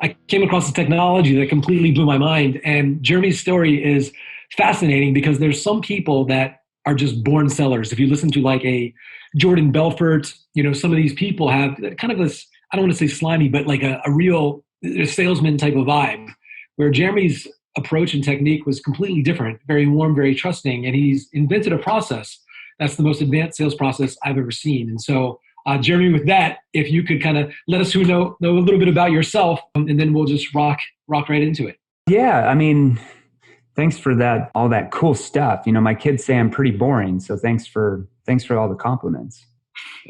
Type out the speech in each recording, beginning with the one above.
I came across a technology that completely blew my mind. And Jeremy's story is fascinating because there's some people that are just born sellers. If you listen to like a Jordan Belfort, some of these people have kind of this, I don't want to say slimy, but like a real salesman type of vibe, where Jeremy's approach and technique was completely different, very warm, very trusting. And he's invented a process that's the most advanced sales process I've ever seen. And so, Jeremy, with that, if you could kind of let us know a little bit about yourself, and then we'll just rock right into it. Yeah, I mean, thanks for that, all that cool stuff. My kids say I'm pretty boring, so thanks for all the compliments.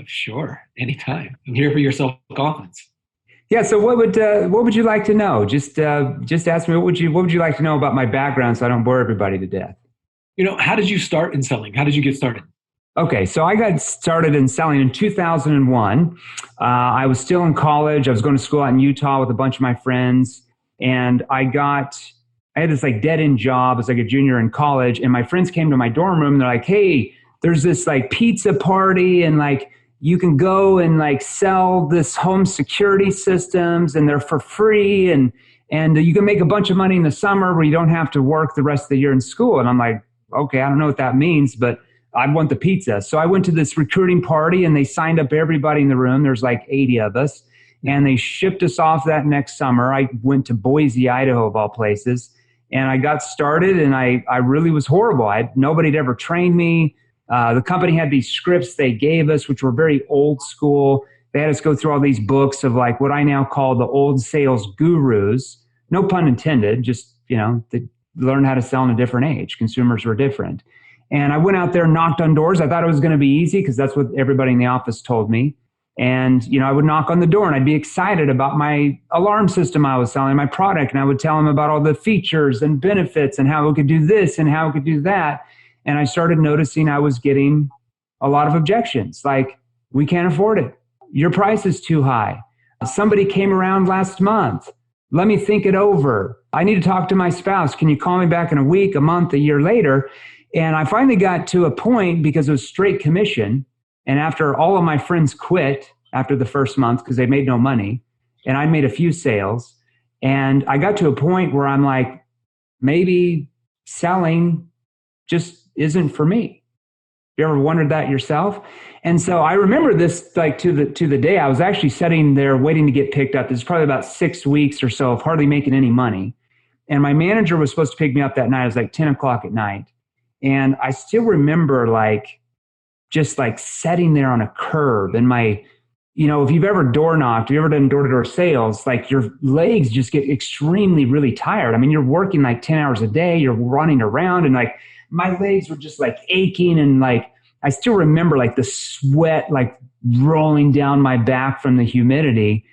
Sure, anytime. I'm here for your self-confidence. Yeah. So what would you like to know? Just ask me what would you like to know about my background so I don't bore everybody to death. How did you start in selling? How did you get started? Okay, so I got started in selling in 2001. I was still in college. I was going to school out in Utah with a bunch of my friends, and I had this like dead-end job as like a junior in college, and my friends came to my dorm room and they're like, "Hey, there's this like pizza party, and like you can go and like sell this home security systems, and they're for free, and you can make a bunch of money in the summer where you don't have to work the rest of the year in school." And I'm like, "Okay, I don't know what that means, but I want the pizza." So I went to this recruiting party and they signed up everybody in the room. There's like 80 of us, and they shipped us off that next summer. I went to Boise, Idaho, of all places, and I got started, and I really was horrible. Nobody had ever trained me. The company had these scripts they gave us, which were very old school. They had us go through all these books of like what I now call the old sales gurus. No pun intended, just, they learn how to sell in a different age. Consumers were different. And I went out there and knocked on doors. I thought it was going to be easy because that's what everybody in the office told me. And, I would knock on the door and I'd be excited about my alarm system I was selling, my product. And I would tell them about all the features and benefits and how it could do this and how it could do that. And I started noticing I was getting a lot of objections. Like, "We can't afford it. Your price is too high. Somebody came around last month. Let me think it over. I need to talk to my spouse. Can you call me back in a week, a month, a year later?" And I finally got to a point because it was straight commission. And after all of my friends quit after the first month because they made no money, and I made a few sales, and I got to a point where I'm like, maybe selling just isn't for me. You ever wondered that yourself? And so I remember this like to the day. I was actually sitting there waiting to get picked up. This is probably about 6 weeks or so of hardly making any money. And my manager was supposed to pick me up that night. It was like 10 o'clock at night. And I still remember like just like sitting there on a curb, and my, if you've ever door knocked, if you've ever done door-to-door sales, like your legs just get extremely really tired. I mean, you're working like 10 hours a day, you're running around, and like my legs were just like aching. And like, I still remember like the sweat, like rolling down my back from the humidity.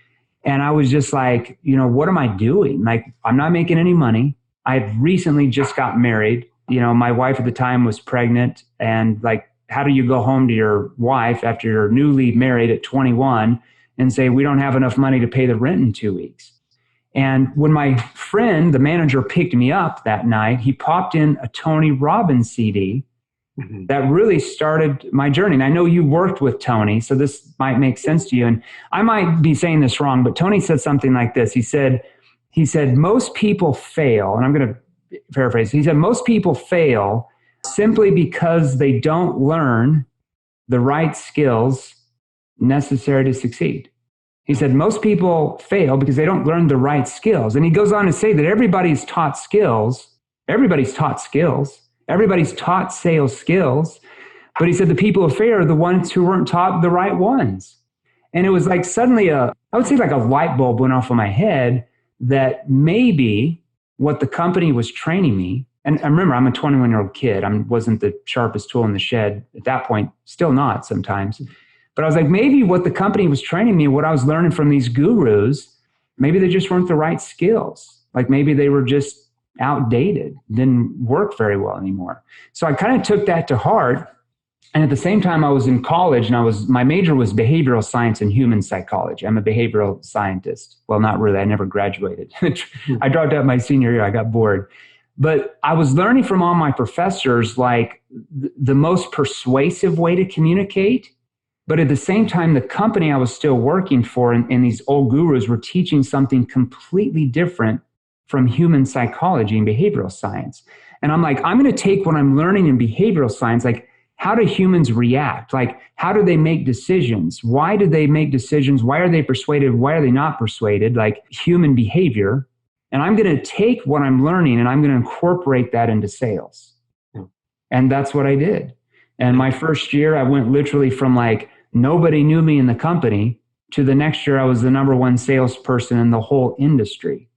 And I was just like, what am I doing? Like, I'm not making any money. I had recently just got married. My wife at the time was pregnant, and like, how do you go home to your wife after you're newly married at 21 and say, "We don't have enough money to pay the rent in 2 weeks"? And when my friend, the manager, picked me up that night, he popped in a Tony Robbins CD that really started my journey. And I know you worked with Tony, so this might make sense to you. And I might be saying this wrong, but Tony said something like this. He said, "Most people fail," and I'm going to paraphrase. He said, "Most people fail simply because they don't learn the right skills necessary to succeed." He said, "Most people fail because they don't learn the right skills." And he goes on to say that everybody's taught skills. Everybody's taught skills. Everybody's taught sales skills. But he said the people who fail are the ones who weren't taught the right ones. And it was like suddenly I would say like a light bulb went off in my head that maybe what the company was training me, and I remember I'm a 21-year-old kid. I wasn't the sharpest tool in the shed at that point, still not sometimes. But I was like, maybe what the company was training me, what I was learning from these gurus, maybe they just weren't the right skills. Like maybe they were just outdated, didn't work very well anymore. So I kind of took that to heart. And at the same time, I was in college, and my major was behavioral science and human psychology. I'm a behavioral scientist. Well, not really. I never graduated. I dropped out my senior year. I got bored. But I was learning from all my professors, like the most persuasive way to communicate But at the same time, the company I was still working for and these old gurus were teaching something completely different from human psychology and behavioral science. And I'm like, I'm going to take what I'm learning in behavioral science, like how do humans react? Like, how do they make decisions? Why do they make decisions? Why are they persuaded? Why are they not persuaded? Like human behavior. And I'm going to take what I'm learning and I'm going to incorporate that into sales. And that's what I did. And my first year, I went literally from like nobody knew me in the company to the next year, I was the number one salesperson in the whole industry.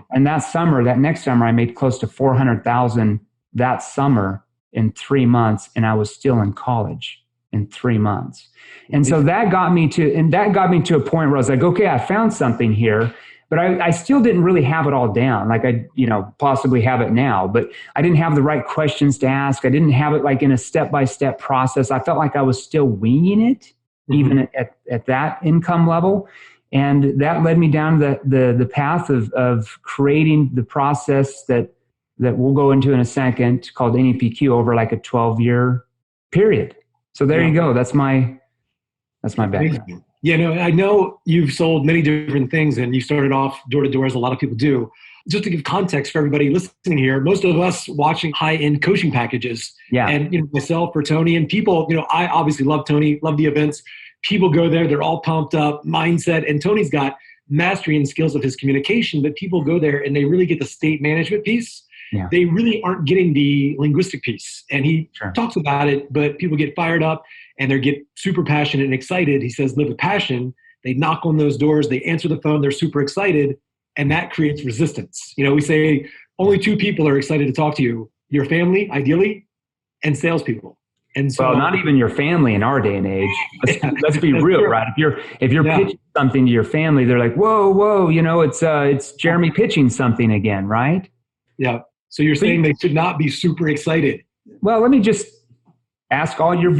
And that next summer, I made close to $400,000 that summer in 3 months. And I was still in college in 3 months. And so that got me to a point where I was like, okay, I found something here. But I still didn't really have it all down. Like I, possibly have it now, but I didn't have the right questions to ask. I didn't have it like in a step-by-step process. I felt like I was still winging it, even at that income level. And that led me down the path of creating the process that we'll go into in a second called N.E.P.Q over like a 12-year period. So there you go. That's my background. Yeah, no, I know you've sold many different things and you started off door to door as a lot of people do. Just to give context for everybody listening here, most of us watching high-end coaching packages, and myself or Tony and people, I obviously love Tony, love the events. People go there, they're all pumped up, mindset, and Tony's got mastery and skills of his communication, but people go there and they really get the state management piece. Yeah. They really aren't getting the linguistic piece. And he talks about it, but people get fired up and they get super passionate and excited. He says, live with passion. They knock on those doors, they answer the phone, they're super excited, and that creates resistance. We say only 2 people are excited to talk to you, your family, ideally, and salespeople. And so, well, not even your family in our day and age. Let's be real, right? If you're pitching something to your family, they're like, whoa, it's Jeremy pitching something again, right? Yeah. So you're saying they should not be super excited. Well, let me just ask all your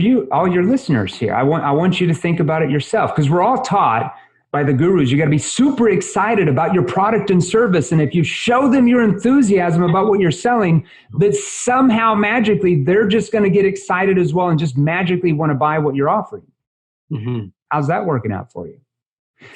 listeners here. I want you to think about it yourself, because we're all taught by the gurus, you got to be super excited about your product and service. And if you show them your enthusiasm about what you're selling, that somehow magically they're just going to get excited as well and just magically want to buy what you're offering. Mm-hmm. How's that working out for you?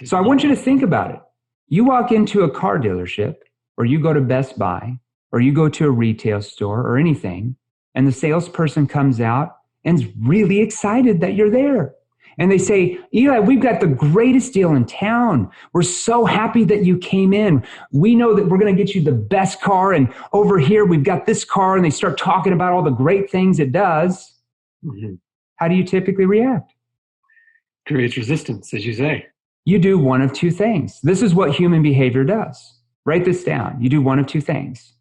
So I want you to think about it. You walk into a car dealership, or you go to Best Buy, or you go to a retail store or anything, and the salesperson comes out and is really excited that you're there. And they say, Eli, we've got the greatest deal in town. We're so happy that you came in. We know that we're going to get you the best car. And over here, we've got this car. And they start talking about all the great things it does. Mm-hmm. How do you typically react? Creates resistance, as you say. You do one of 2 things. This is what human behavior does. Write this down. You do one of 2 things.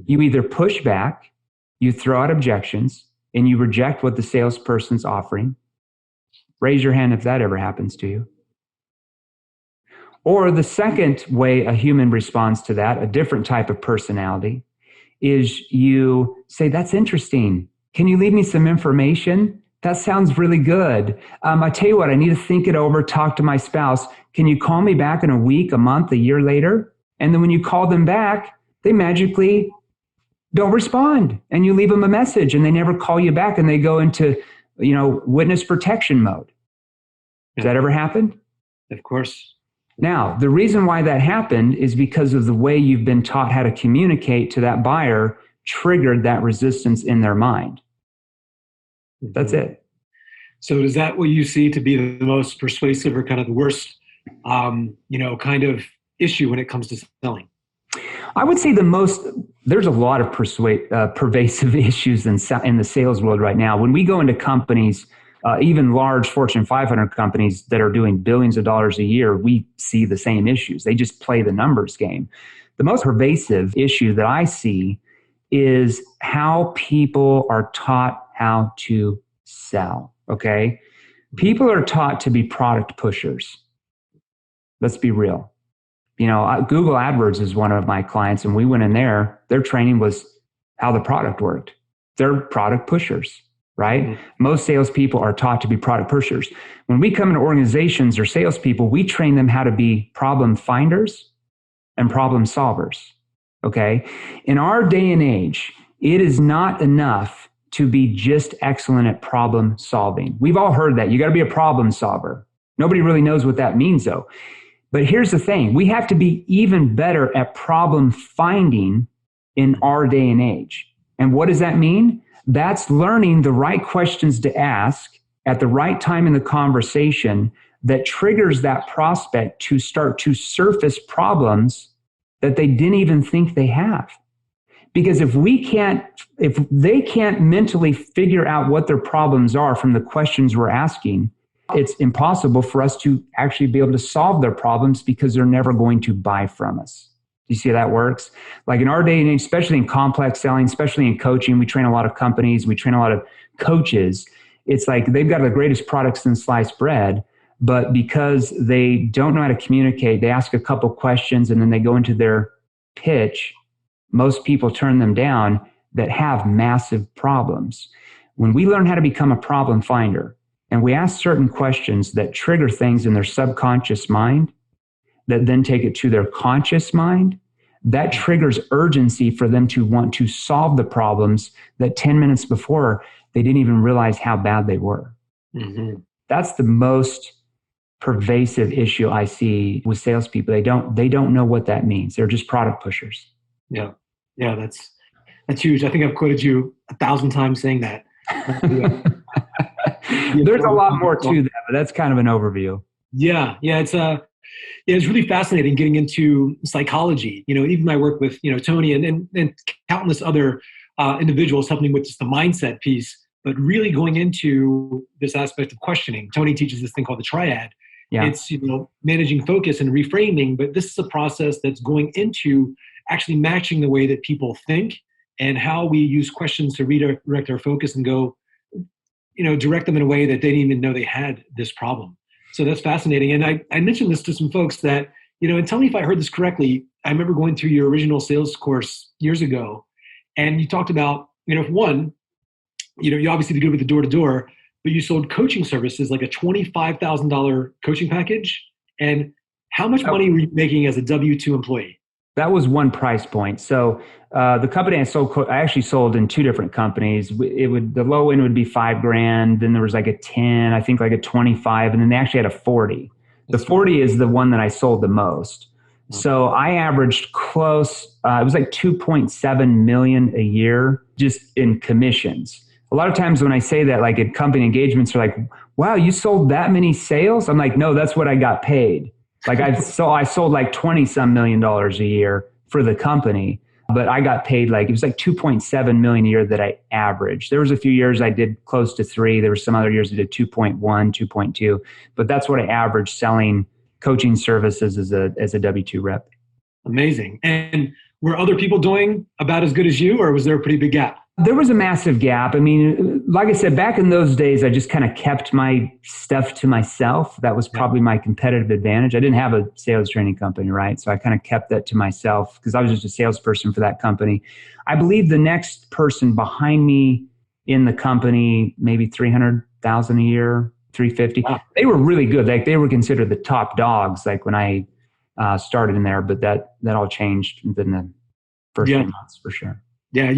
You either push back, you throw out objections, and you reject what the salesperson's offering. Raise your hand if that ever happens to you. Or the second way a human responds to that, a different type of personality, is you say, that's interesting. Can you leave me some information? That sounds really good. I tell you what, I need to think it over, talk to my spouse. Can you call me back in a week, a month, a year later? And then when you call them back, they magically don't respond. And you leave them a message and they never call you back and they go into witness protection mode. Has that ever happened? Of course. Now, the reason why that happened is because of the way you've been taught how to communicate to that buyer triggered that resistance in their mind. That's it. So is that what you see to be the most persuasive or kind of the worst, kind of issue when it comes to selling? I would say there's a lot of pervasive issues in the sales world right now. When we go into companies, even large Fortune 500 companies that are doing billions of dollars a year, we see the same issues. They just play the numbers game. The most pervasive issue that I see is how people are taught how to sell, okay? People are taught to be product pushers. Let's be real. Google AdWords is one of my clients, and we went in there. Their training was how the product worked. They're product pushers, right? Mm-hmm. Most salespeople are taught to be product pushers. When we come into organizations or salespeople, we train them how to be problem finders and problem solvers, okay? In our day and age, it is not enough to be just excellent at problem solving. We've all heard that. You got to be a problem solver. Nobody really knows what that means, though. But here's the thing. We have to be even better at problem finding in our day and age. And what does that mean? That's learning the right questions to ask at the right time in the conversation that triggers that prospect to start to surface problems that they didn't even think they have. Because if they can't mentally figure out what their problems are from the questions we're asking, it's impossible for us to actually be able to solve their problems because they're never going to buy from us. Do you see how that works? Like in our day and age, especially in complex selling, especially in coaching, we train a lot of companies, we train a lot of coaches. It's like they've got the greatest products in sliced bread, but because they don't know how to communicate, they ask a couple questions and then they go into their pitch. Most people turn them down that have massive problems. When we learn how to become a problem finder and we ask certain questions that trigger things in their subconscious mind that then take it to their conscious mind, that triggers urgency for them to want to solve the problems that 10 minutes before they didn't even realize how bad they were. Mm-hmm. That's the most pervasive issue I see with salespeople. They don't know what that means. They're just product pushers. Yeah. Yeah, that's huge. I think I've quoted you 1,000 times saying that. There's a lot more to that, but that's kind of an overview. Yeah, it's really fascinating getting into psychology. Even my work with Tony and countless other individuals helping with just the mindset piece, but really going into this aspect of questioning. Tony teaches this thing called the triad. Yeah. It's managing focus and reframing, but this is a process that's going into actually matching the way that people think and how we use questions to redirect our focus and go, direct them in a way that they didn't even know they had this problem. So that's fascinating. And I mentioned this to some folks that, and tell me if I heard this correctly. I remember going through your original sales course years ago, and you talked about, one, you obviously did good with the door-to-door, but you sold coaching services, like a $25,000 coaching package. And how much money were you making as a W-2 employee? That was one price point. So the company I actually sold in two different companies. The low end would be $5,000. Then there was like a 10, I think like a 25, and then they actually had a 40. The 40 is the one that I sold the most. So I averaged close. It was like 2.7 million a year just in commissions. A lot of times when I say that, like at company engagements, are like, "Wow, you sold that many sales?" I'm like, "No, that's what I got paid." Like I sold like 20 some million dollars a year for the company, but I got paid it was like 2.7 million a year that I averaged. There was a few years I did close to 3. There were some other years I did 2.1, 2.2, but that's what I averaged selling coaching services as a W-2 rep. Amazing. And were other people doing about as good as you, or was there a pretty big gap? There was a massive gap. I mean, like I said, back in those days, I just kind of kept my stuff to myself. That was probably my competitive advantage. I didn't have a sales training company, right? So I kind of kept that to myself because I was just a salesperson for that company. I believe the next person behind me in the company, maybe 300,000 a year, 350. Wow. They were really good. Like they were considered the top dogs, like when I started in there, but that all changed within the first few months for sure. Yeah,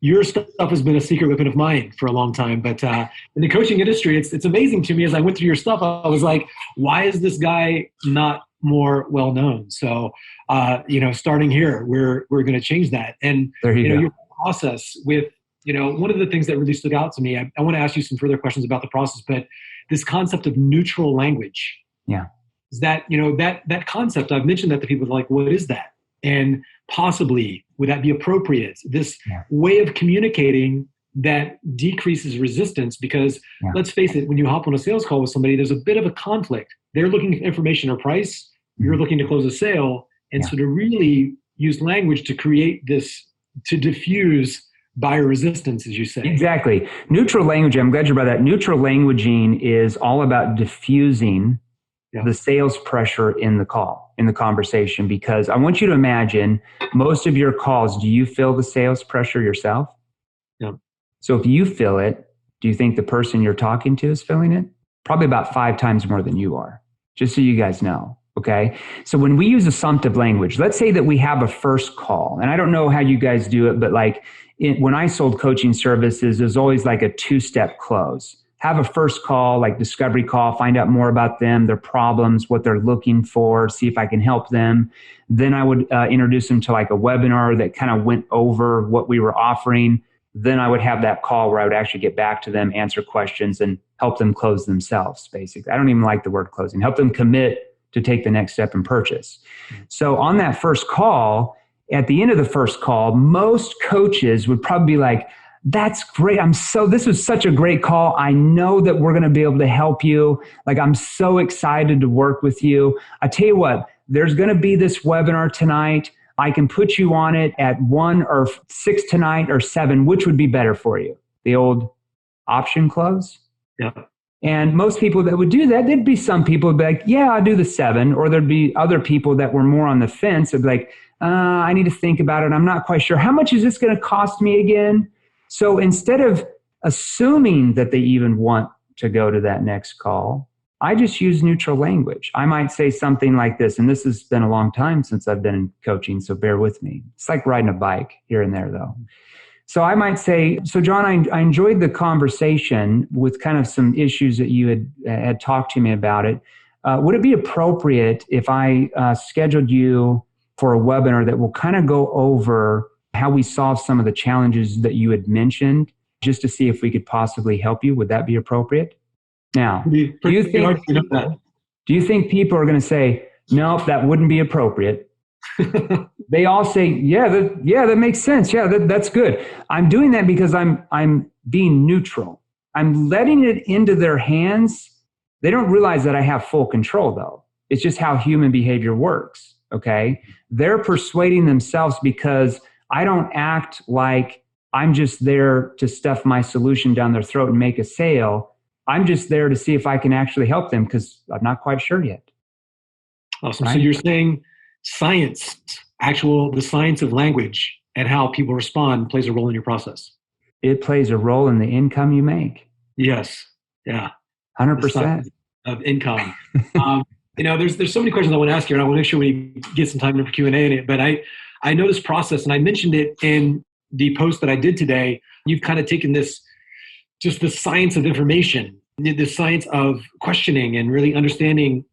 your stuff has been a secret weapon of mine for a long time. But in the coaching industry, it's amazing to me. As I went through your stuff, I was like, why is this guy not more well known? So, starting here, we're going to change that. And there you go. Your process with one of the things that really stood out to me. I want to ask you some further questions about the process, but this concept of neutral language. Yeah, is that that concept? I've mentioned that to people. Like, what is that? And possibly, would that be appropriate? This way of communicating that decreases resistance because let's face it, when you hop on a sales call with somebody, there's a bit of a conflict. They're looking for information or price. You're looking to close a sale. And so to really use language to create this, to diffuse buyer resistance, as you say. Exactly. Neutral language, I'm glad you brought that. Neutral languaging is all about diffusing the sales pressure in the call, in the conversation, because I want you to imagine most of your calls, do you feel the sales pressure yourself? Yeah. So if you feel it, do you think the person you're talking to is feeling it? Probably about 5 times more than you are, just so you guys know. Okay. So when we use assumptive language, let's say that we have a first call, and I don't know how you guys do it, but like when I sold coaching services, there's always like a 2-step close. Have a first call, like discovery call, find out more about them, their problems, what they're looking for, see if I can help them. Then I would introduce them to like a webinar that kind of went over what we were offering. Then I would have that call where I would actually get back to them, answer questions, and help them close themselves, basically. I don't even like the word closing. Help them commit to take the next step and purchase. So on that first call, at the end of the first call, most coaches would probably be like, that's great. This was such a great call. I know that we're going to be able to help you. Like, I'm so excited to work with you. I tell you what, there's going to be this webinar tonight. I can put you on it at 1 or 6 tonight or 7. Which would be better for you? The old option close? Yeah. And most people that would do that, there'd be some people who'd be like, yeah, I'll do the 7. Or there'd be other people that were more on the fence. They'd be like, I need to think about it. I'm not quite sure. How much is this going to cost me again? So instead of assuming that they even want to go to that next call, I just use neutral language. I might say something like this, and this has been a long time since I've been in coaching, so bear with me. It's like riding a bike here and there, though. So I might say, so John, I enjoyed the conversation with kind of some issues that you had talked to me about it. Would it be appropriate if I scheduled you for a webinar that will kind of go over how we solve some of the challenges that you had mentioned, just to see if we could possibly help you? Would that be appropriate? Now, do you think people are going to say, nope, that wouldn't be appropriate? They all say, yeah, that makes sense. Yeah, that's good. I'm doing that because I'm being neutral. I'm letting it into their hands. They don't realize that I have full control, though. It's just how human behavior works, okay? They're persuading themselves because I don't act like I'm just there to stuff my solution down their throat and make a sale. I'm just there to see if I can actually help them because I'm not quite sure yet. Awesome. Right? So you're saying the science of language and how people respond plays a role in your process. It plays a role in the income you make. Yes. Yeah. 100% of income. There's so many questions I want to ask you, and I want to make sure we get some time for Q&A in it. But I know this process, and I mentioned it in the post that I did today. You've kind of taken this, just the science of information, the science of questioning and really understanding,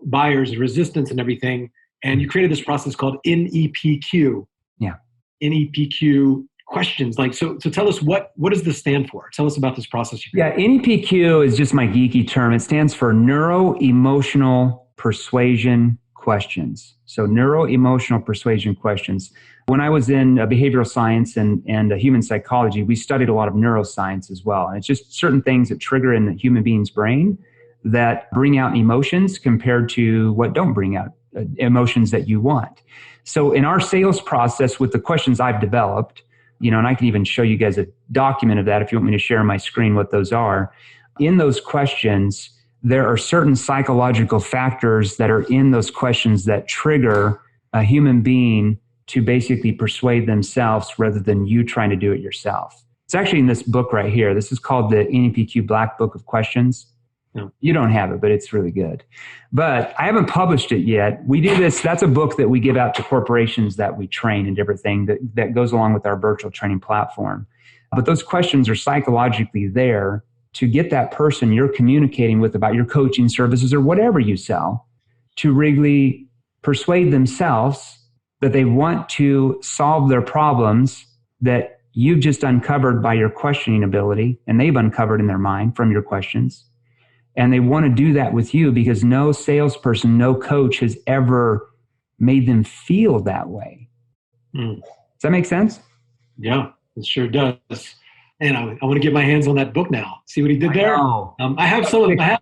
buyers, resistance and everything. And you created this process called N.E.P.Q. Yeah. N.E.P.Q questions. So tell us, what does this stand for? Tell us about this process. Yeah, N.E.P.Q is just my geeky term. It stands for neuro-emotional persuasion questions. So neuro-emotional persuasion questions. When I was in behavioral science and human psychology, we studied a lot of neuroscience as well. And it's just certain things that trigger in the human being's brain that bring out emotions compared to what don't bring out emotions that you want. So in our sales process with the questions I've developed, and I can even show you guys a document of that if you want me to share on my screen what those are. In those questions, there are certain psychological factors that are in those questions that trigger a human being to basically persuade themselves rather than you trying to do it yourself. It's actually in this book right here. This is called the N.E.P.Q Black Book of Questions. No. You don't have it, but it's really good. But I haven't published it yet. We do this. That's a book that we give out to corporations that we train and different things that goes along with our virtual training platform. But those questions are psychologically there to get that person you're communicating with about your coaching services or whatever you sell to really persuade themselves that they want to solve their problems that you've just uncovered by your questioning ability and they've uncovered in their mind from your questions. And they want to do that with you because no salesperson, no coach has ever made them feel that way. Does that make sense? Yeah, it sure does. And I want to get my hands on that book now. See what he did there? I have some of them. I have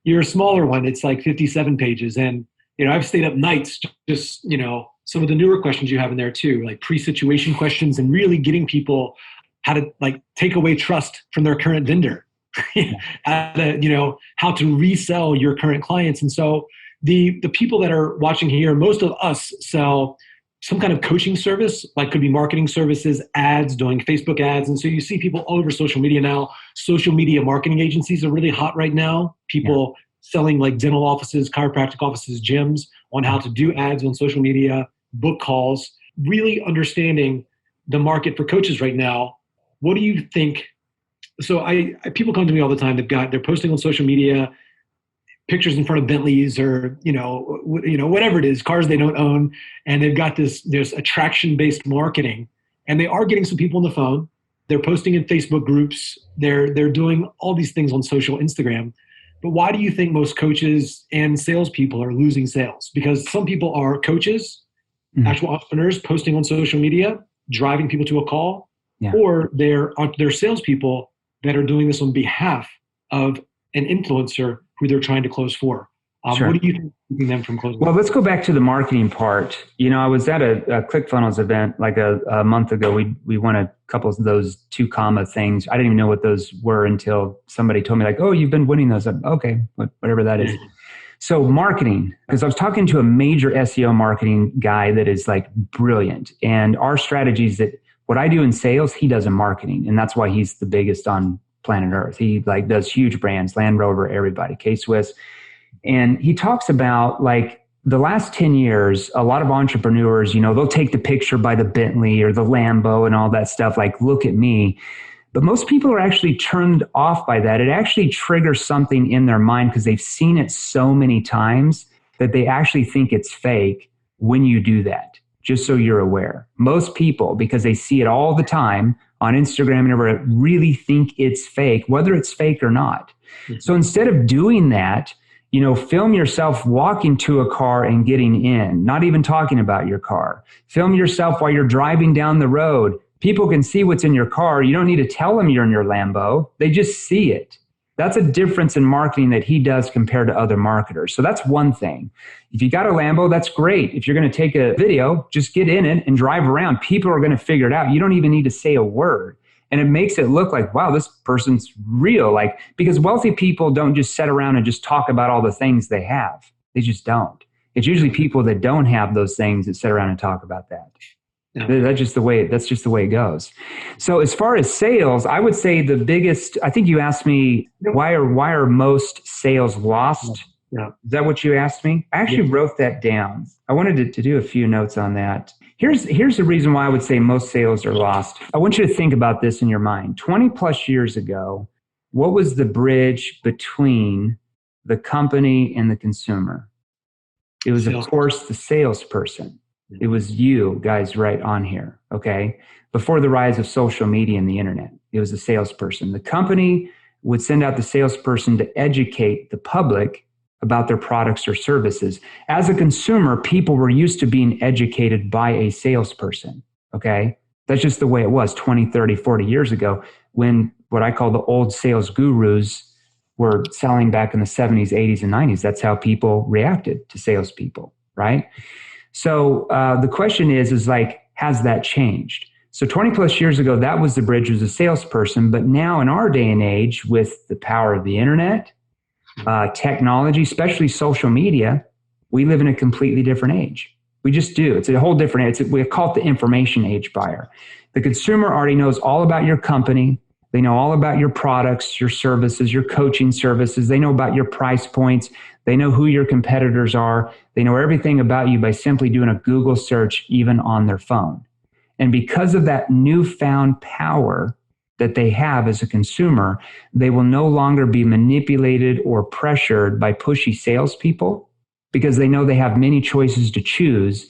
your smaller one. It's like 57 pages. And, I've stayed up nights just, some of the newer questions you have in there too, like pre-situation questions and really getting people how to take away trust from their current vendor. How to resell your current clients. And so the people that are watching here, most of us sell some kind of coaching service, like could be marketing services, ads, doing Facebook ads. And so you see people all over social media now. Social media marketing agencies are really hot right now. People selling like dental offices, chiropractic offices, gyms, on how to do ads on social media, book calls, really understanding the market for coaches right now. What do you think? So people come to me all the time. They're posting on social media pictures in front of Bentleys or whatever it is, cars they don't own, and they've got this attraction-based marketing, and they are getting some people on the phone. They're posting in Facebook groups. They're doing all these things on social, Instagram. But why do you think most coaches and salespeople are losing sales? Because some people are coaches, actual entrepreneurs posting on social media, driving people to a call, or they're salespeople that are doing this on behalf of an influencer who they're trying to close for. Sure. What do you think is keeping them from closing? Well, let's go back to the marketing part. I was at a ClickFunnels event like a month ago. We won a couple of those 2 comma things. I didn't even know what those were until somebody told me, like, oh, you've been winning those. Okay, whatever that is. So marketing, because I was talking to a major SEO marketing guy that is like brilliant. And our strategy is that what I do in sales, he does in marketing. And that's why he's the biggest on planet Earth. He like does huge brands, Land Rover, everybody, K-Swiss. And he talks about like the last 10 years, a lot of entrepreneurs, they'll take the picture by the Bentley or the Lambo and all that stuff, like, look at me. But most people are actually turned off by that. It actually triggers something in their mind because they've seen it so many times that they actually think it's fake when you do that, just so you're aware. Most people, because they see it all the time on Instagram and everywhere, really think it's fake, whether it's fake or not. So instead of doing that, film yourself walking to a car and getting in, not even talking about your car. Film yourself while you're driving down the road. People can see what's in your car. You don't need to tell them you're in your Lambo. They just see it. That's a difference in marketing that he does compared to other marketers. So that's one thing. If you got a Lambo, that's great. If you're going to take a video, just get in it and drive around. People are going to figure it out. You don't even need to say a word. And it makes it look like, wow, this person's real. Like, because wealthy people don't just sit around and just talk about all the things they have. They just don't. It's usually people that don't have those things that sit around and talk about that. Yeah. That's just the way it goes. So as far as sales, I would say the biggest, I think you asked me, why are most sales lost? Yeah. Is that what you asked me? I actually wrote that down. I wanted to do a few notes on that. Here's the reason why I would say most sales are lost. I want you to think about this in your mind. 20 plus years ago, what was the bridge between the company and the consumer? It was, of course, the salesperson. It was you guys right on here, okay? Before the rise of social media and the internet, it was a salesperson. The company would send out the salesperson to educate the public about their products or services. As a consumer, people were used to being educated by a salesperson, okay? That's just the way it was 20, 30, 40 years ago when what I call the old sales gurus were selling back in the 70s, 80s, and 90s. That's how people reacted to salespeople, right? So the question is like, has that changed? So 20 plus years ago, that was the bridge, was a salesperson. But now in our day and age, with the power of the internet, technology, especially social media, we live in a completely different age. We just do. It's a whole different age. We call it the information age buyer. The consumer already knows all about your company. They know all about your products, your services, your coaching services. They know about your price points. They know who your competitors are. They know everything about you by simply doing a Google search, even on their phone. And because of that newfound power that they have as a consumer, they will no longer be manipulated or pressured by pushy salespeople because they know they have many choices to choose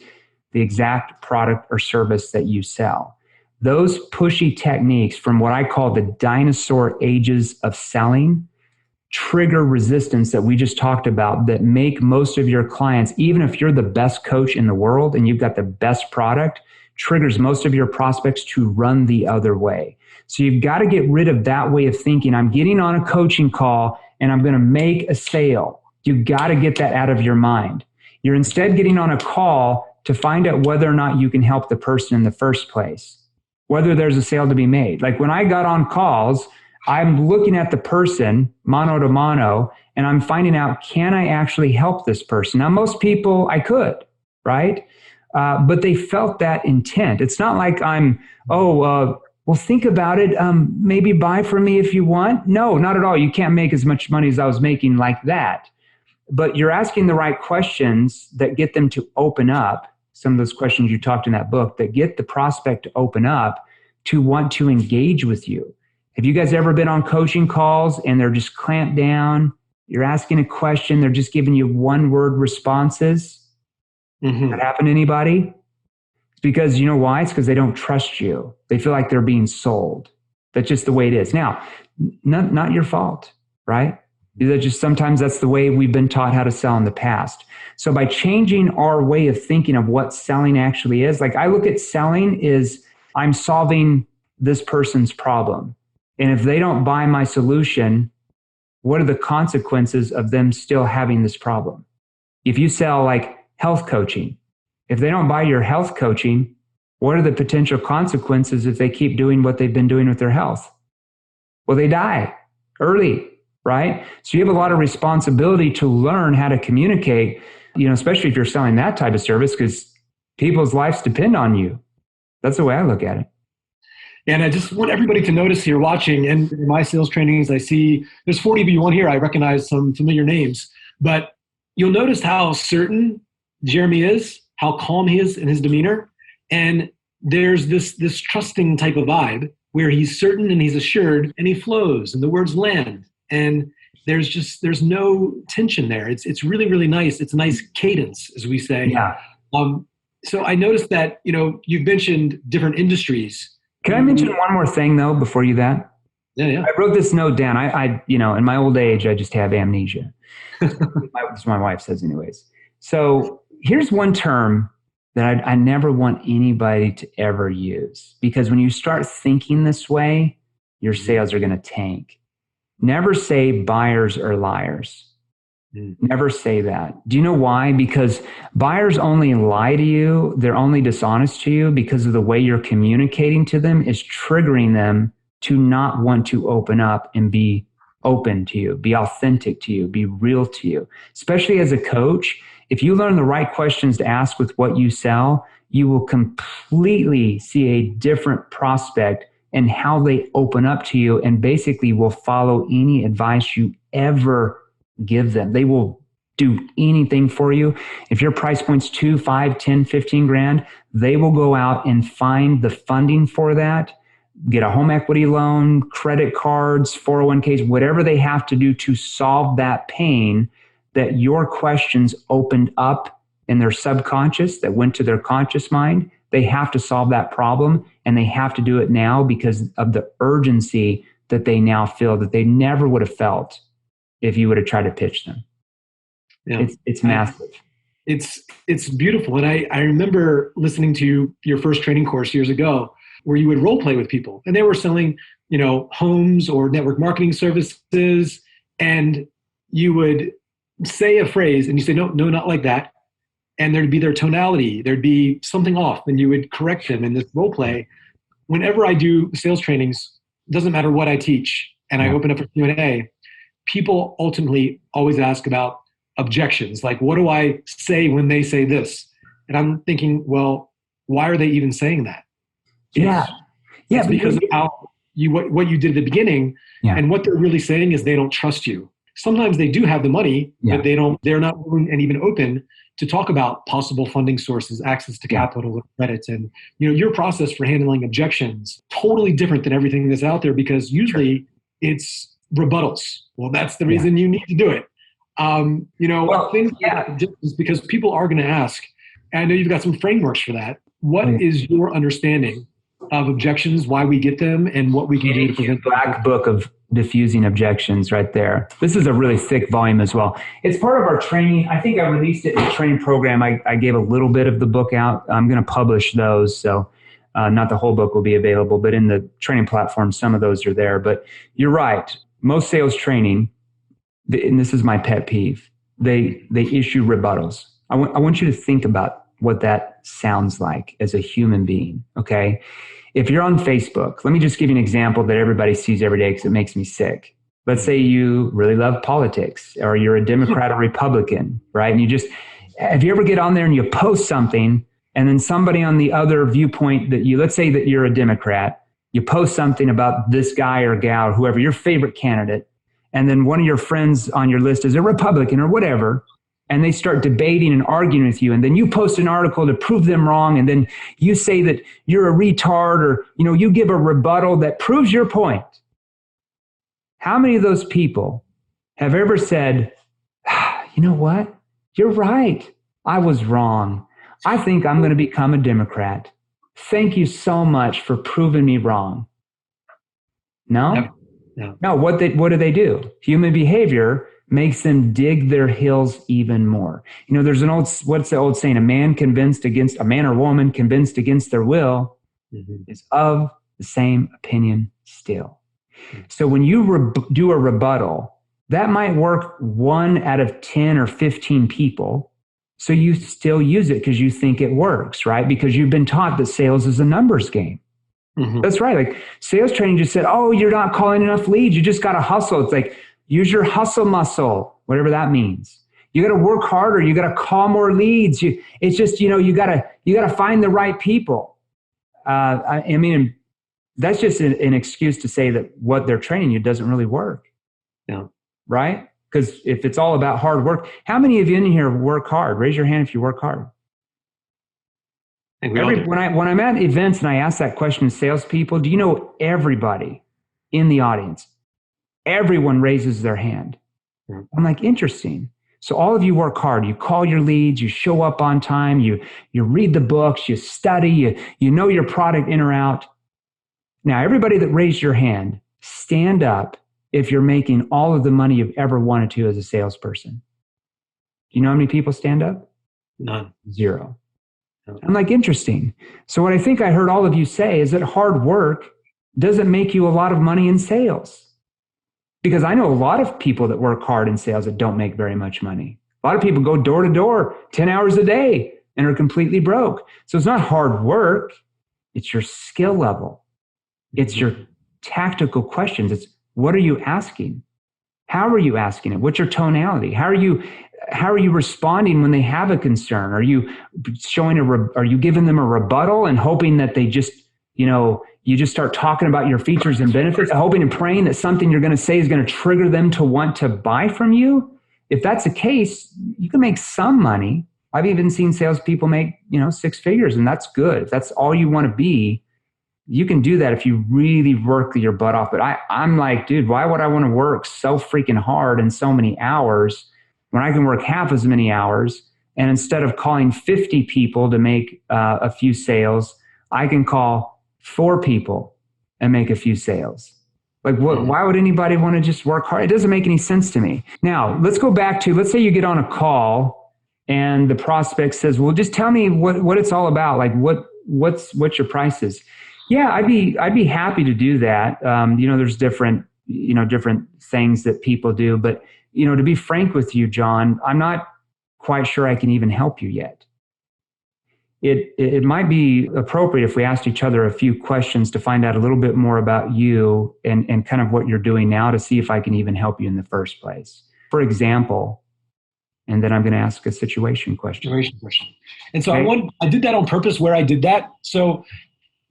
the exact product or service that you sell. Those pushy techniques from what I call the dinosaur ages of selling trigger resistance that we just talked about that make most of your clients, even if you're the best coach in the world and you've got the best product, triggers most of your prospects to run the other way. So you've got to get rid of that way of thinking. I'm getting on a coaching call and I'm going to make a sale. You've got to get that out of your mind. You're instead getting on a call to find out whether or not you can help the person in the first place, whether there's a sale to be made. Like when I got on calls, I'm looking at the person mano to mano and I'm finding out, can I actually help this person? Now, most people I could, right? But they felt that intent. It's not like I'm, well, think about it. Maybe buy from me if you want. No, not at all. You can't make as much money as I was making like that. but you're asking the right questions that get them to open up. Some of those questions you talked in that book that get the prospect to open up to want to engage with you. Have you guys ever been on coaching calls and they're just clamped down? You're asking a question, they're just giving you one-word responses. That happen to anybody? It's because, you know why? It's because they don't trust you. They feel like they're being sold. That's just the way it is. Now, not your fault, right? Sometimes that's the way we've been taught how to sell in the past. So by changing our way of thinking of what selling actually is, like I look at selling is I'm solving this person's problem. And if they don't buy my solution, what are the consequences of them still having this problem? If you sell like health coaching, if they don't buy your health coaching, what are the potential consequences if they keep doing what they've been doing with their health? Well, they die early, right? So you have a lot of responsibility to learn how to communicate, especially if you're selling that type of service, because people's lives depend on you. That's the way I look at it. And I just want everybody to notice here watching, and in my sales trainings, I see there's 40 of you on here. I recognize some familiar names, but you'll notice how certain Jeremy is, how calm he is in his demeanor. And there's this trusting type of vibe where he's certain and he's assured and he flows and the words land. And there's no tension there. It's really, really nice. It's a nice cadence, as we say. Yeah. So I noticed that, you've mentioned different industries. Can I mention one more thing though, before you that? Yeah. I wrote this note down. I in my old age, I just have amnesia. That's what my wife says anyways. So here's one term that I never want anybody to ever use, because when you start thinking this way, your sales are going to tank. Never say buyers are liars. Never say that. Do you know why? Because buyers only lie to you. They're only dishonest to you because of the way you're communicating to them is triggering them to not want to open up and be open to you, be authentic to you, be real to you. Especially as a coach, if you learn the right questions to ask with what you sell, you will completely see a different prospect and how they open up to you and basically will follow any advice you ever give them. They will do anything for you. If your price point's 2, 5, 10, 15 grand, they will go out and find the funding for that, get a home equity loan, credit cards, 401ks, whatever they have to do to solve that pain that your questions opened up in their subconscious that went to their conscious mind. They have to solve that problem, and they have to do it now because of the urgency that they now feel that they never would have felt if you would have tried to pitch them. Yeah. It's massive. It's beautiful. And I remember listening to your first training course years ago where you would role play with people and they were selling, homes or network marketing services. And you would say a phrase and you say, no, not like that. And there'd be their tonality. There'd be something off and you would correct them in this role play. Whenever I do sales trainings, it doesn't matter what I teach and I open up for Q&A, people ultimately always ask about objections. Like, what do I say when they say this? And I'm thinking, well, why are they even saying that? It's because of how what you did at the beginning. Yeah. And what they're really saying is they don't trust you. Sometimes they do have the money, but they're not willing and even open to talk about possible funding sources, access to capital, and credit. And, your process for handling objections, totally different than everything that's out there because usually it's rebuttals. Well, that's the reason you need to do it. Things because people are going to ask, and I know you've got some frameworks for that. What is your understanding of objections, why we get them, and what we can do to prevent them? Black book of diffusing objections right there. This is a really thick volume as well. It's part of our training. I think I released it in the training program. I gave a little bit of the book out. I'm going to publish those. So not the whole book will be available, but in the training platform, some of those are there. But you're right. Most sales training, and this is my pet peeve, they issue rebuttals. I want you to think about what that sounds like as a human being, okay? If you're on Facebook, let me just give you an example that everybody sees every day because it makes me sick. Let's say you really love politics or you're a Democrat or Republican, right? And if you ever get on there and you post something and then somebody on the other viewpoint let's say that you're a Democrat, you post something about this guy or gal or whoever, your favorite candidate, and then one of your friends on your list is a Republican or whatever, and they start debating and arguing with you, and then you post an article to prove them wrong, and then you say that you're a retard, or you give a rebuttal that proves your point. How many of those people have ever said, you know what? You're right. I was wrong. I think I'm going to become a Democrat. Thank you so much for proving me wrong. No? No. What do they do? Human behavior makes them dig their heels even more. There's what's the old saying? A man or woman convinced against their will is of the same opinion still. So when you do a rebuttal, that might work 1 out of 10 or 15 people. So you still use it because you think it works, right? Because you've been taught that sales is a numbers game. That's right. Like sales training just said, oh, you're not calling enough leads. You just got to hustle. It's like, use your hustle muscle, whatever that means. You got to work harder. You got to call more leads. It's just, you got to find the right people. I mean, that's just an excuse to say that what they're training you doesn't really work. Yeah. Right? Because if it's all about hard work, how many of you in here work hard? Raise your hand if you work hard. When I'm at events and I ask that question to salespeople, do you know everybody in the audience? Everyone raises their hand. I'm like, interesting. So all of you work hard. You call your leads. You show up on time. You read the books. You study. You know your product in or out. Now, everybody that raised your hand, stand up if you're making all of the money you've ever wanted to as a salesperson. Do you know how many people stand up? None. 0. I'm like, interesting. So what I think I heard all of you say is that hard work doesn't make you a lot of money in sales. Because I know a lot of people that work hard in sales that don't make very much money. A lot of people go door to door 10 hours a day and are completely broke. So it's not hard work. It's your skill level. It's your tactical questions. It's what are you asking? How are you asking it? What's your tonality? How are you responding when they have a concern? Are you are you giving them a rebuttal and hoping that they just, you just start talking about your features and benefits, hoping and praying that something you're going to say is going to trigger them to want to buy from you? If that's the case, you can make some money. I've even seen salespeople make, 6 figures, and that's good. If that's all you want to be, you can do that if you really work your butt off. But I'm like, dude, why would I want to work so freaking hard and so many hours when I can work half as many hours? And instead of calling 50 people to make a few sales, I can call 4 people and make a few sales. Like, why would anybody want to just work hard? It doesn't make any sense to me. Now, let's go back to, let's say you get on a call and the prospect says, well, just tell me what it's all about. Like, what's your prices? Yeah, I'd be happy to do that. There's different things that people do, but to be frank with you, John, I'm not quite sure I can even help you yet. It might be appropriate if we asked each other a few questions to find out a little bit more about you and kind of what you're doing now to see if I can even help you in the first place. For example, and then I'm going to ask a situation question. And so okay. I did that on purpose where I did that. So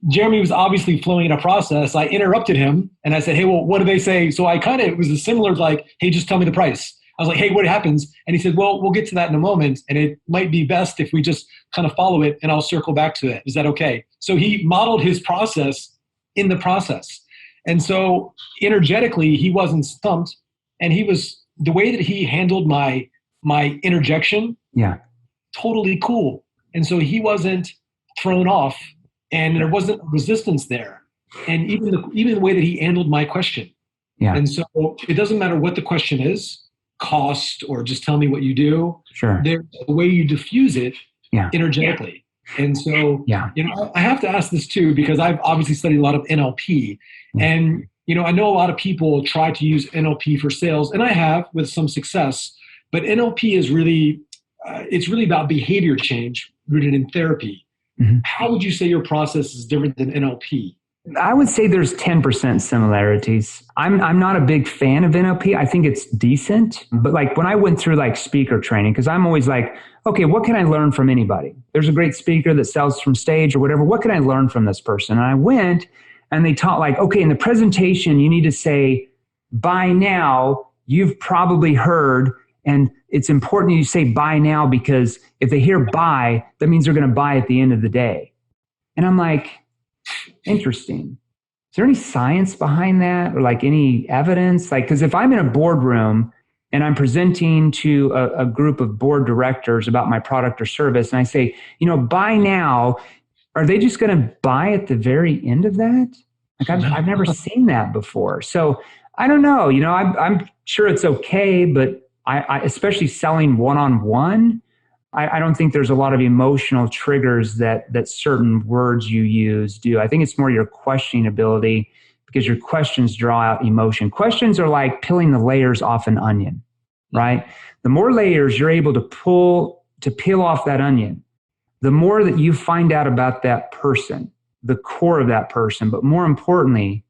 Jeremy was obviously flowing in a process. I interrupted him and I said, hey, well, what do they say? So it was a similar like, hey, just tell me the price. I was like, hey, what happens? And he said, well, we'll get to that in a moment. And it might be best if we just kind of follow it and I'll circle back to it. Is that okay? So he modeled his process in the process. And so energetically, he wasn't stumped. And the way that he handled my interjection, totally cool. And so he wasn't thrown off. And there wasn't resistance there. And even the way that he handled my question. Yeah. And so it doesn't matter what the question is, cost, or just tell me what you do. Sure. There's a way you diffuse it energetically. And so, I have to ask this too, because I've obviously studied a lot of NLP. And, I know a lot of people try to use NLP for sales, and I have with some success. But NLP is really, it's really about behavior change rooted in therapy. Mm-hmm. How would you say your process is different than NLP? I would say there's 10% similarities. I'm not a big fan of NLP. I think it's decent. But like when I went through like speaker training, because I'm always like, okay, what can I learn from anybody? There's a great speaker that sells from stage or whatever. What can I learn from this person? And I went and they taught like, okay, in the presentation, you need to say, buy now you've probably heard, and it's important you say buy now, because if they hear buy, that means they're going to buy at the end of the day. And I'm like, interesting. Is there any science behind that, or like any evidence? Like, because if I'm in a boardroom and I'm presenting to a group of board directors about my product or service, and I say, buy now, are they just going to buy at the very end of that? Like, I've never seen that before. So I don't know. I'm sure it's okay, but I especially selling one-on-one, I don't think there's a lot of emotional triggers that certain words you use do. I think it's more your questioning ability, because your questions draw out emotion. Questions are like peeling the layers off an onion, right? The more layers you're able to peel off that onion, the more that you find out about that person, the core of that person, but more importantly,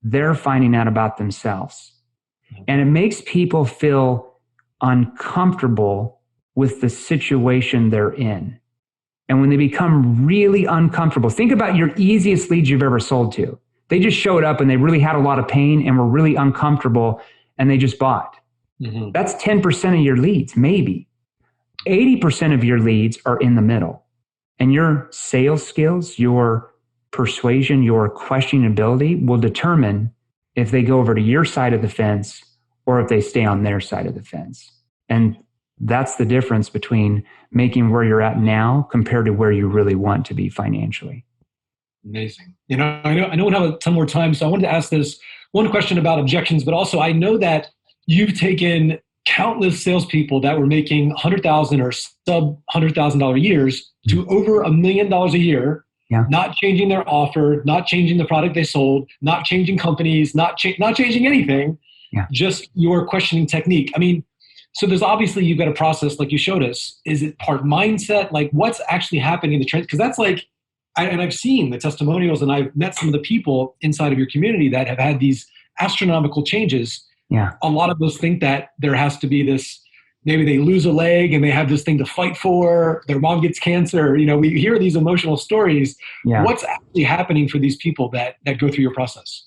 they're finding out about themselves. And it makes people feel uncomfortable with the situation they're in. And when they become really uncomfortable, think about your easiest leads you've ever sold to. They just showed up and they really had a lot of pain and were really uncomfortable, and they just bought. Mm-hmm. That's 10% of your leads, maybe. 80% of your leads are in the middle. And your sales skills, your persuasion, your questioning ability will determine if they go over to your side of the fence or if they stay on their side of the fence. And that's the difference between making where you're at now compared to where you really want to be financially. Amazing. I know we have a ton more time, so I wanted to ask this one question about objections, but also I know that you've taken countless salespeople that were making $100,000 or sub $100,000 years to over $1 million a year, not changing their offer, not changing the product they sold, not changing companies, not changing anything, just your questioning technique. I mean, so there's obviously, you've got a process like you showed us. Is it part mindset? Like, what's actually happening in the trend? Because that's like, and I've seen the testimonials, and I've met some of the people inside of your community that have had these astronomical changes. Yeah. A lot of those think that there has to be this, maybe they lose a leg and they have this thing to fight for, their mom gets cancer. We hear these emotional stories. Yeah. What's actually happening for these people that go through your process?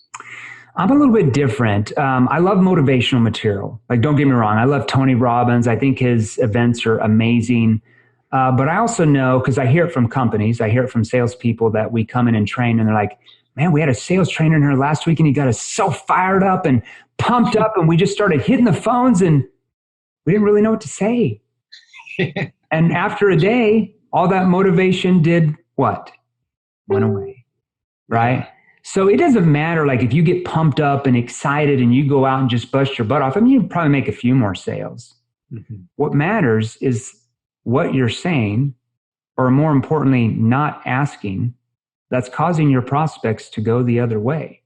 I'm a little bit different. I love motivational material. Like, don't get me wrong. I love Tony Robbins. I think his events are amazing. But I also know, because I hear it from companies, I hear it from salespeople that we come in and train, and they're like, man, we had a sales trainer in here last week and he got us so fired up and pumped up, and we just started hitting the phones and we didn't really know what to say. And after a day, all that motivation did what? Went away, right? So it doesn't matter, like, if you get pumped up and excited and you go out and just bust your butt off. I mean, you probably make a few more sales. Mm-hmm. What matters is what you're saying, or more importantly, not asking, that's causing your prospects to go the other way.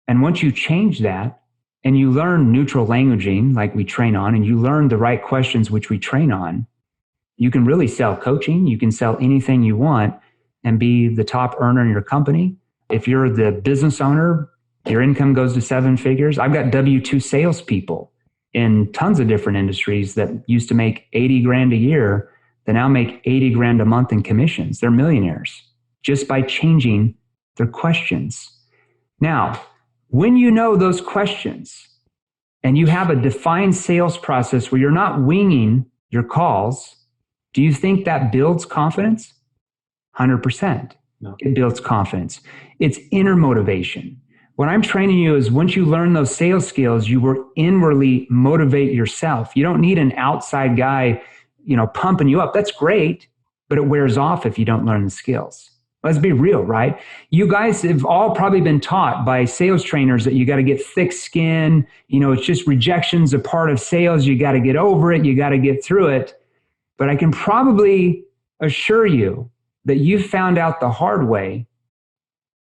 And once you change that and you learn neutral languaging, like we train on, and you learn the right questions, which we train on, you can really sell coaching. You can sell anything you want and be the top earner in your company. If you're the business owner, your income goes to 7 figures. I've got W-2 salespeople in tons of different industries that used to make 80 grand a year, that now make 80 grand a month in commissions. They're millionaires just by changing their questions. Now, when you know those questions and you have a defined sales process where you're not winging your calls, do you think that builds confidence? 100%. No. It builds confidence. It's inner motivation. What I'm training you is, once you learn those sales skills, you will inwardly motivate yourself. You don't need an outside guy, pumping you up. That's great, but it wears off if you don't learn the skills. Let's be real, right? You guys have all probably been taught by sales trainers that you got to get thick skin. It's just rejection's a part of sales. You got to get over it. You got to get through it. But I can probably assure you that you found out the hard way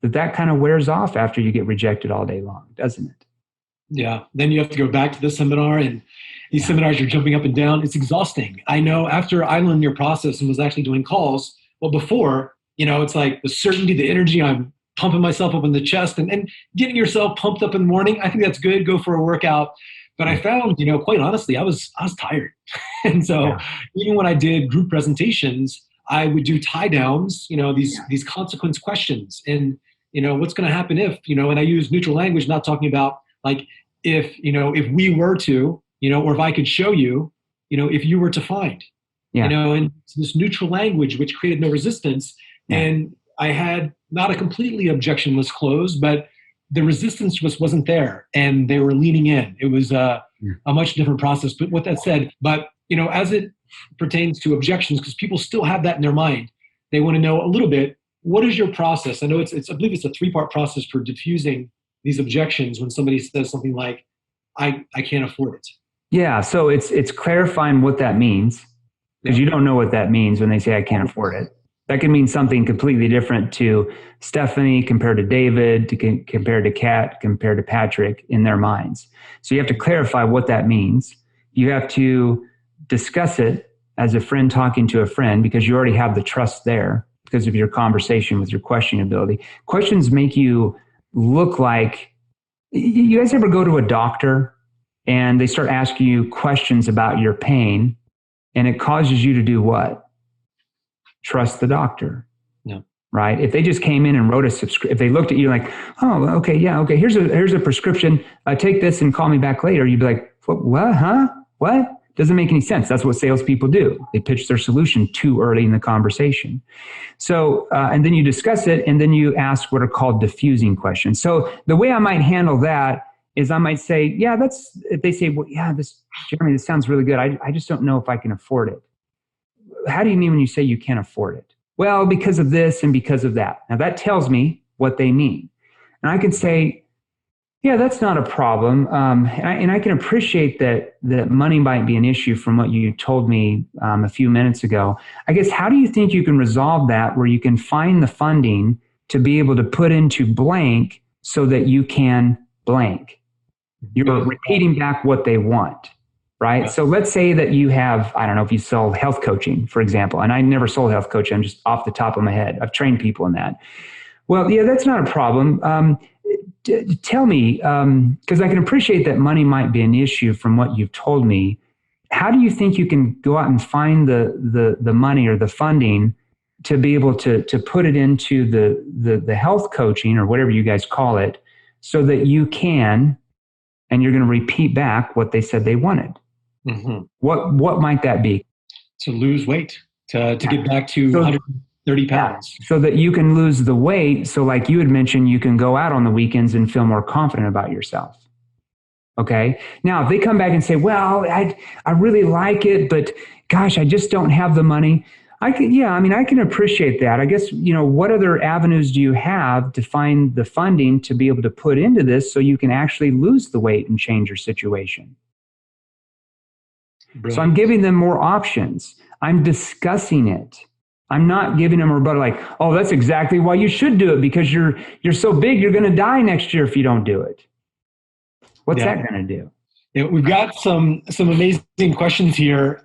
that kind of wears off after you get rejected all day long, doesn't it? Yeah. Then you have to go back to the seminar, and these seminars, you're jumping up and down. It's exhausting. I know, after I learned your process and was actually doing calls, well, before, it's like the certainty, the energy, I'm pumping myself up in the chest and getting yourself pumped up in the morning. I think that's good. Go for a workout. But I found, quite honestly, I was tired. And so even when I did group presentations, I would do tie downs, these consequence questions, and, what's going to happen if, and I use neutral language, not talking about like if we were to, or if I could show you, if you were to find, Yeah. and this neutral language, which created no resistance. Yeah. And I had not a completely objectionless close, but the resistance just wasn't there, and they were leaning in. It was a much different process. But with that said, as it pertains to objections, because people still have that in their mind, they want to know a little bit, what is your process? I know I believe it's a 3-part process for diffusing these objections when somebody says something like, I can't afford it. Yeah. So it's clarifying what that means, because you don't know what that means when they say I can't afford it. That can mean something completely different to Stephanie compared to David, compared to Kat, compared to Patrick in their minds. So you have to clarify what that means. You have to discuss it as a friend talking to a friend, because you already have the trust there because of your conversation with your questioning ability. Questions make you look like, you guys ever go to a doctor and they start asking you questions about your pain, and it causes you to do what? Trust the doctor. No. Right? If they just came in and wrote a subscription, if they looked at you like, oh, okay, yeah, okay, here's a prescription, take this and call me back later, you'd be like, what, huh? What? Doesn't make any sense. That's what salespeople do. They pitch their solution too early in the conversation. So, and then you discuss it, and then you ask what are called diffusing questions. So the way I might handle that is I might say, yeah, if they say, well, yeah, Jeremy, this sounds really good. I just don't know if I can afford it. How do you mean when you say you can't afford it? Well, because of this and because of that. Now that tells me what they mean. And I can say, yeah, that's not a problem. And I can appreciate that money might be an issue from what you told me a few minutes ago. I guess, how do you think you can resolve that where you can find the funding to be able to put into blank so that you can blank? You're repeating back what they want, right? Yeah. So let's say that you have, I don't know if you sell health coaching, for example, and I never sold health coaching. I'm just off the top of my head. I've trained people in that. Well, yeah, that's not a problem. Tell me, because I can appreciate that money might be an issue from what you've told me. How do you think you can go out and find the money or the funding to be able to put it into the health coaching or whatever you guys call it, so that you can, and you're going to repeat back what they said they wanted? Mm-hmm. What might that be? To lose weight, to get back to 130 pounds. So that you can lose the weight. So like you had mentioned, you can go out on the weekends and feel more confident about yourself. Okay. Now, if they come back and say, well, I really like it, but gosh, I just don't have the money. I can appreciate that. I guess, what other avenues do you have to find the funding to be able to put into this so you can actually lose the weight and change your situation? Brilliant. So I'm giving them more options. I'm discussing it. I'm not giving them a rebuttal like, oh, that's exactly why you should do it, because you're so big, you're going to die next year if you don't do it. What's that going to do? Yeah, we've got some amazing questions here.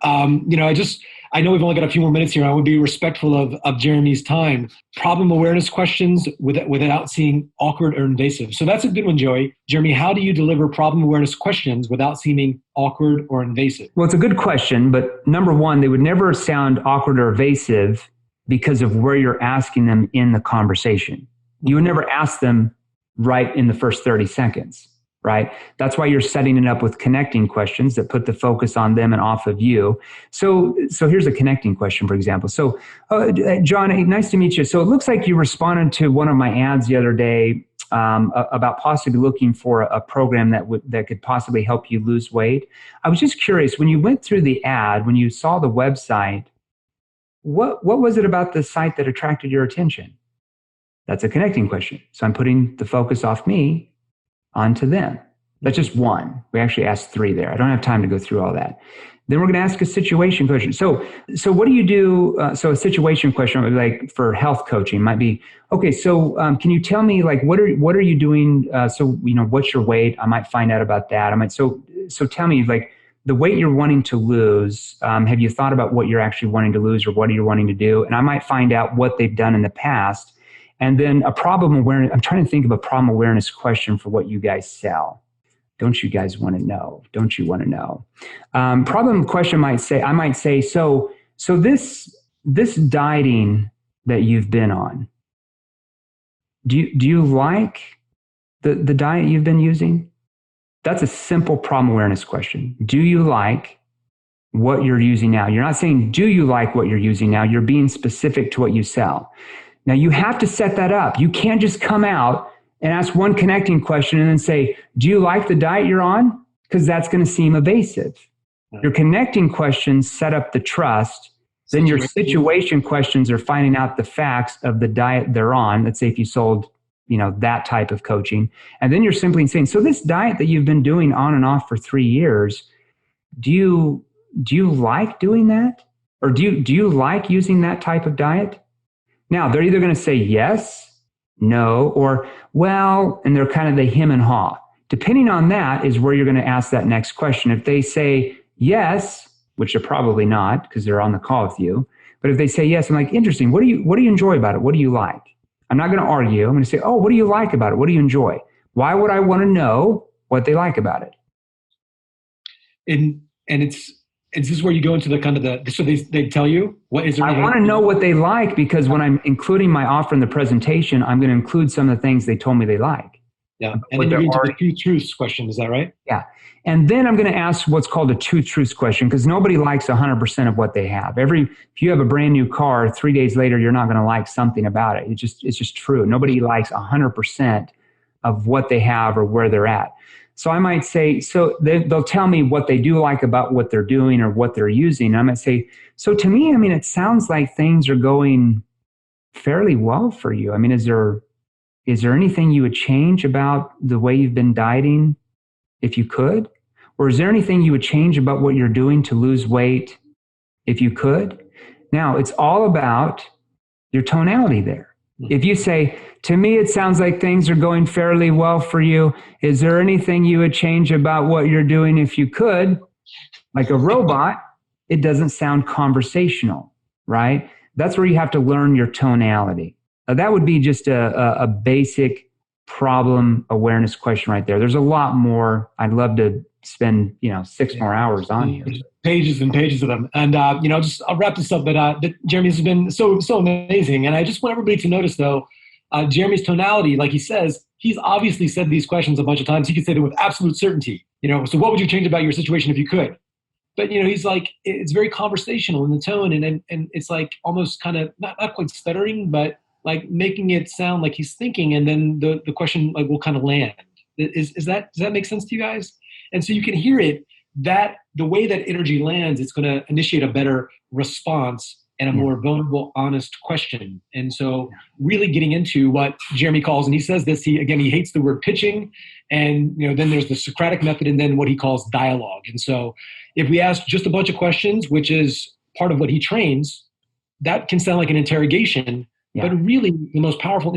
I know we've only got a few more minutes here. I would be respectful of Jeremy's time. Problem awareness questions without seeming awkward or invasive. So that's a good one, Joey. Jeremy, how do you deliver problem awareness questions without seeming awkward or invasive? Well, it's a good question, but number one, they would never sound awkward or evasive because of where you're asking them in the conversation. You would never ask them right in the first 30 seconds. Right? That's why you're setting it up with connecting questions that put the focus on them and off of you. So here's a connecting question, for example. So, John, nice to meet you. So it looks like you responded to one of my ads the other day about possibly looking for a program that could possibly help you lose weight. I was just curious, when you went through the ad, when you saw the website, what was it about the site that attracted your attention? That's a connecting question. So I'm putting the focus off me onto them. That's just one. We actually asked 3 there. I don't have time to go through all that. Then we're going to ask a situation question. So what do you do? So a situation question would be like for health coaching might be, okay, so can you tell me like, what are you doing? What's your weight? I might find out about that. So tell me like the weight you're wanting to lose. Have you thought about what you're actually wanting to lose or what are you wanting to do? And I might find out what they've done in the past. And then a problem awareness, I'm trying to think of a problem awareness question for what you guys sell. Don't you guys want to know? Don't you want to know? Problem question I might say, so this dieting that you've been on, do you like the diet you've been using? That's a simple problem awareness question. Do you like what you're using now? You're not saying, do you like what you're using now? You're being specific to what you sell. Now you have to set that up. You can't just come out and ask one connecting question and then say, do you like the diet you're on? Because that's going to seem evasive. Your connecting questions set up the trust. Then your situation questions are finding out the facts of the diet they're on. Let's say if you sold, that type of coaching. And then you're simply saying, so this diet that you've been doing on and off for 3 years, do you like doing that? Or do you like using that type of diet? Now, they're either going to say yes, no, or well, and they're kind of the him and haw. Depending on that is where you're going to ask that next question. If they say yes, which they're probably not because they're on the call with you, but if they say yes, I'm like, interesting. What do you enjoy about it? What do you like? I'm not going to argue. I'm going to say, oh, what do you like about it? What do you enjoy? Why would I want to know what they like about it? And it's this is where you go into the kind of so they tell you what is there. I want to know what they like because when I'm including my offer in the presentation, I'm going to include some of the things they told me they like. Yeah. And then you're into the two truths question. Is that right? Yeah. And then I'm going to ask what's called a two truths question because nobody likes 100% of what they have. If you have a brand new car, 3 days later, you're not going to like something about it. It's just true. Nobody likes 100% of what they have or where they're at. So I might say, so they'll tell me what they do like about what they're doing or what they're using. And I might say, so to me, it sounds like things are going fairly well for you. Is there anything you would change about the way you've been dieting if you could? Or is there anything you would change about what you're doing to lose weight if you could? Now, it's all about your tonality there. If you say, to me, it sounds like things are going fairly well for you. Is there anything you would change about what you're doing if you could? Like a robot, it doesn't sound conversational, right? That's where you have to learn your tonality. That would be just a basic problem awareness question right there. There's a lot more. I'd love to spend 6 more hours on here. Pages and pages of them. And I'll wrap this up. But Jeremy, this has been so amazing. And I just want everybody to notice though, Jeremy's tonality, like he says, he's obviously said these questions a bunch of times. He could say them with absolute certainty. So what would you change about your situation if you could? But he's like, it's very conversational in the tone, and it's like almost kind of not quite stuttering, but like making it sound like he's thinking, and then the question like will kind of land. Does that make sense to you guys? And so you can hear it, that the way that energy lands, it's going to initiate a better response and a more vulnerable, honest question. And so really getting into what Jeremy calls, and he says this, he hates the word pitching, and then there's the Socratic method, and then what he calls dialogue. And so if we ask just a bunch of questions, which is part of what he trains, that can sound like an interrogation, but really the most powerful,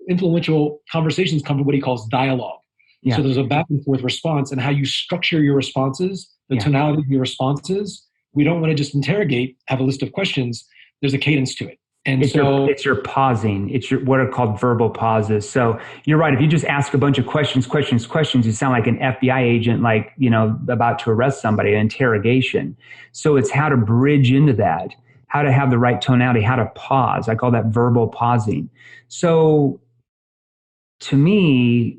influential conversations come from what he calls dialogue. Yeah. So there's a back and forth response, and how you structure your responses, the tonality of your responses. We don't want to just interrogate, have a list of questions. There's a cadence to it. And it's your pausing. It's what are called verbal pauses. So you're right. If you just ask a bunch of questions, you sound like an FBI agent, like, about to arrest somebody, an interrogation. So it's how to bridge into that, how to have the right tonality, how to pause. I call that verbal pausing. So to me,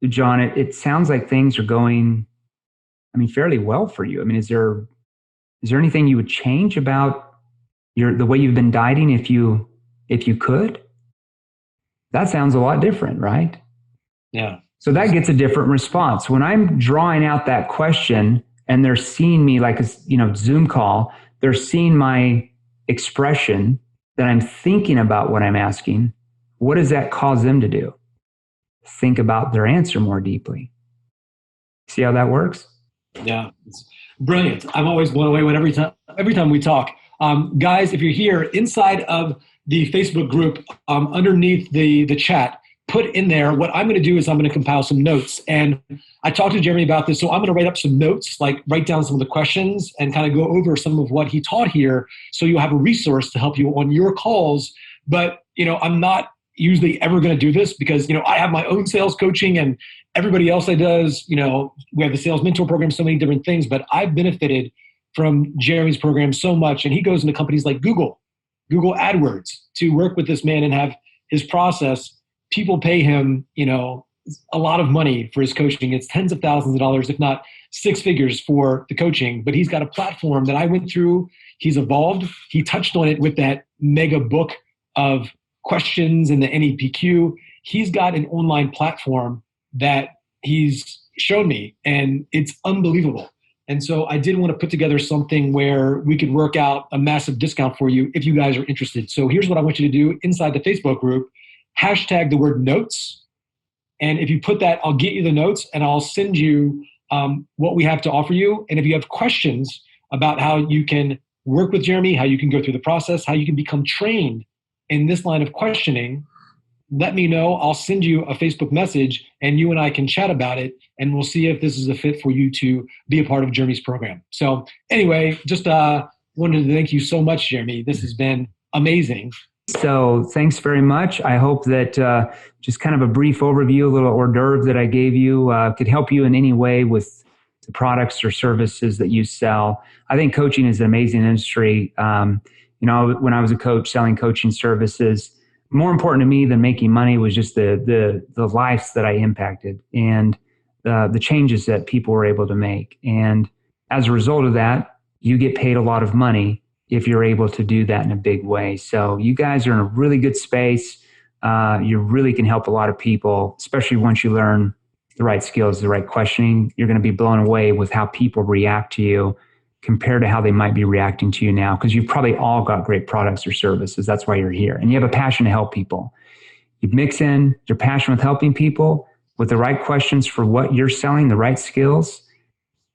John, it sounds like things are going, fairly well for you. Is there anything you would change about the way you've been dieting if you could? That sounds a lot different, right? Yeah. So that gets a different response. When I'm drawing out that question and they're seeing me like a Zoom call, they're seeing my expression that I'm thinking about what I'm asking. What does that cause them to do? Think about their answer more deeply. See how that works? Yeah, it's brilliant. I'm always blown away every time we talk. Guys, if you're here inside of the Facebook group, underneath the chat, put in there, what I'm going to do is I'm going to compile some notes. And I talked to Jeremy about this, so I'm going to write up some notes, like write down some of the questions and kind of go over some of what he taught here, so you'll have a resource to help you on your calls. But, I'm not usually ever going to do this because, I have my own sales coaching and everybody else that does, we have the sales mentor program, so many different things, but I've benefited from Jeremy's program so much. And he goes into companies like Google AdWords to work with this man and have his process. People pay him, a lot of money for his coaching. It's tens of thousands of dollars, if not six figures for the coaching. But he's got a platform that I went through. He's evolved. He touched on it with that mega book of questions in the NEPQ. He's got an online platform that he's shown me, and it's unbelievable. And so I did want to put together something where we could work out a massive discount for you if you guys are interested. So here's what I want you to do inside the Facebook group. Hashtag the word notes. And if you put that, I'll get you the notes and I'll send you what we have to offer you. And if you have questions about how you can work with Jeremy, how you can go through the process, how you can become trained in this line of questioning, let me know. I'll send you a Facebook message and you and I can chat about it, and we'll see if this is a fit for you to be a part of Jeremy's program. So anyway, just wanted to thank you so much, Jeremy. This has been amazing. So thanks very much. I hope that just kind of a brief overview, a little hors d'oeuvre that I gave you could help you in any way with the products or services that you sell. I think coaching is an amazing industry. When I was a coach selling coaching services, more important to me than making money was just the lives that I impacted and the changes that people were able to make. And as a result of that, you get paid a lot of money if you're able to do that in a big way. So you guys are in a really good space. You really can help a lot of people, especially once you learn the right skills, the right questioning. You're going to be blown away with how people react to you compared to how they might be reacting to you now, because you've probably all got great products or services. That's why you're here. And you have a passion to help people. You mix in your passion with helping people with the right questions for what you're selling, the right skills,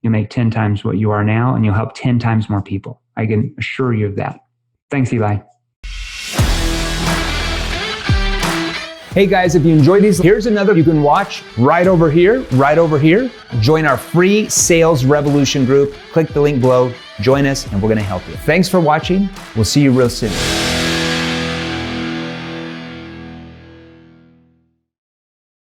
you'll make 10 times what you are now, and you'll help 10 times more people. I can assure you of that. Thanks, Eli. Hey guys, if you enjoyed these, here's another you can watch right over here, right over here. Join our free Sales Revolution group. Click the link below, join us, and we're gonna help you. Thanks for watching. We'll see you real soon.